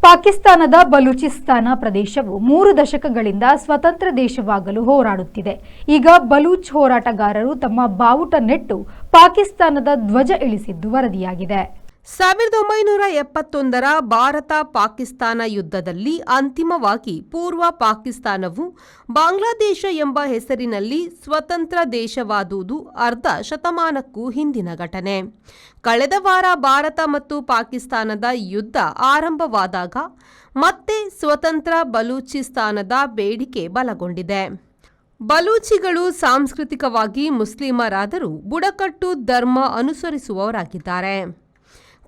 ಪಾಕಿಸ್ತಾನದ ಬಲೂಚಿಸ್ತಾನ ಪ್ರದೇಶವು 3 ದಶಕಗಳಿಂದ ಸ್ವತಂತ್ರ ದೇಶವಾಗಲು ಹೋರಾಡುತ್ತಿದೆ. ಈಗ ಬಲೂಚ್ ಹೋರಾಟಗಾರರು ತಮ್ಮ ಬಾವುಟ ನೆಟ್ಟು ಪಾಕಿಸ್ತಾನದ ಧ್ವಜ ಇಳಿಸಿದ್ದು ವರದಿಯಾಗಿದೆ. 1971ರ ಭಾರತ-ಪಾಕಿಸ್ತಾನ ಯುದ್ಧದಲ್ಲಿ ಅಂತಿಮವಾಗಿ ಪೂರ್ವ ಪಾಕಿಸ್ತಾನವು ಬಾಂಗ್ಲಾದೇಶ ಎಂಬ ಹೆಸರಿನಲ್ಲಿ ಸ್ವತಂತ್ರ ದೇಶವಾದುದು ಅರ್ಧ ಶತಮಾನಕ್ಕೂ ಹಿಂದಿನ ಘಟನೆ. ಕಳೆದ ವಾರ ಭಾರತ ಮತ್ತು ಪಾಕಿಸ್ತಾನದ ಯುದ್ಧ ಆರಂಭವಾದಾಗ ಮತ್ತೆ ಸ್ವತಂತ್ರ ಬಲೂಚಿಸ್ತಾನದ ಬೇಡಿಕೆ ಬಲಗೊಂಡಿದೆ. ಬಲೂಚಿಗಳು ಸಾಂಸ್ಕೃತಿಕವಾಗಿ ಮುಸ್ಲಿಮರಾದರೂ ಬುಡಕಟ್ಟು ಧರ್ಮ ಅನುಸರಿಸುವವರಾಗಿದ್ದಾರೆ.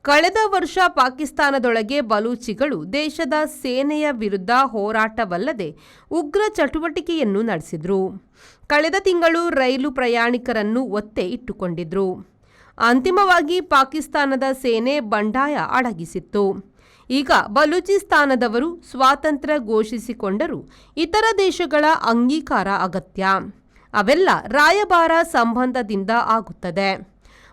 ಕಳೆದ ವರ್ಷ ಪಾಕಿಸ್ತಾನದೊಳಗೆ ಬಲೂಚಿಗಳು ದೇಶದ ಸೇನೆಯ ವಿರುದ್ಧ ಹೋರಾಟವಲ್ಲದೆ ಉಗ್ರ ಚಟುವಟಿಕೆಯನ್ನು ನಡೆಸಿದ್ರು. ಕಳೆದ ತಿಂಗಳು ರೈಲು ಪ್ರಯಾಣಿಕರನ್ನು ಒತ್ತೆ ಇಟ್ಟುಕೊಂಡಿದ್ರು. ಅಂತಿಮವಾಗಿ ಪಾಕಿಸ್ತಾನದ ಸೇನೆ ಬಂಡಾಯ ಅಡಗಿಸಿತ್ತು. ಈಗ ಬಲೂಚಿಸ್ತಾನದವರು ಸ್ವಾತಂತ್ರ್ಯ ಘೋಷಿಸಿಕೊಂಡರೂ ಇತರ ದೇಶಗಳ ಅಂಗೀಕಾರ ಅಗತ್ಯ. ಅವೆಲ್ಲ ರಾಯಭಾರ ಸಂಬಂಧದಿಂದ ಆಗುತ್ತದೆ.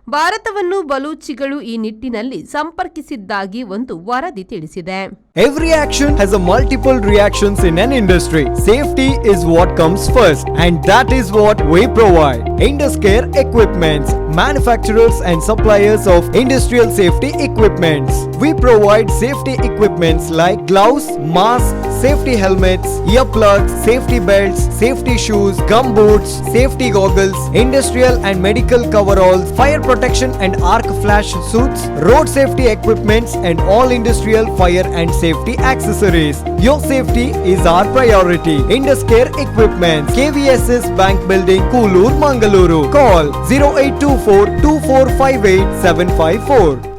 ಭಾರತವನ್ನು ಬಲೂಚಿಗಳು ಈ ನಿಟ್ಟಿನಲ್ಲಿ ಸಂಪರ್ಕಿಸಿದ್ದಾಗಿ ಒಂದು ವರದಿ ತಿಳಿಸಿದೆ. Every action has a multiple reactions in an industry. Safety is what comes first, and that is what we provide. Induscare Equipments, manufacturers and suppliers of industrial safety equipments. We provide safety equipments like gloves, masks, safety helmets, earplugs, safety belts, safety shoes, gum boots, safety goggles, industrial and medical coveralls, fire protection and arc flash suits, road safety equipments, and all industrial fire and safety accessories. Your safety is our priority. Induscare Equipments, KVSS Bank Building, Koolur, Mangaluru. Call 0824 2458 754.